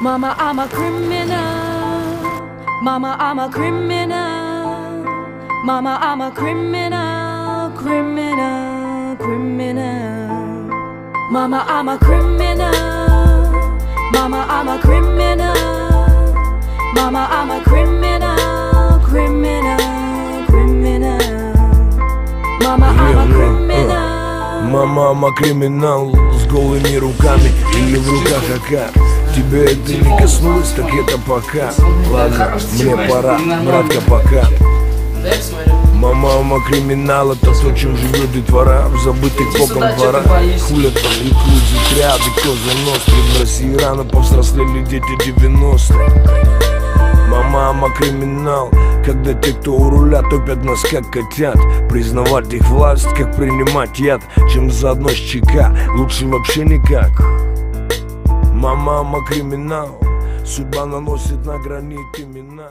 Mama, I'm a criminal. Mama, I'm a criminal. Mama, I'm a criminal, criminal, criminal. Mama, I'm a criminal. Mama, I'm a criminal. Mama, I'm a criminal, criminal, criminal. Mama, I'm a criminal. Мама, I'm криминал с голыми руками или в руках АК. Тебя это не коснулось, так это пока. Ладно, мне пора, братка, пока. Мама, криминал, это то, чем живет детвора в забытых богом дворах. Хулят, рекрут, отряды, коза ностры. В России рано повзрослели дети 90-х. Мама, криминал, когда те, кто у руля, топят нас как котят. Признавать их власть, как принимать яд, чем заодно с ЧК, лучше вообще никак. Мама, криминал, судьба наносит на гранит имена.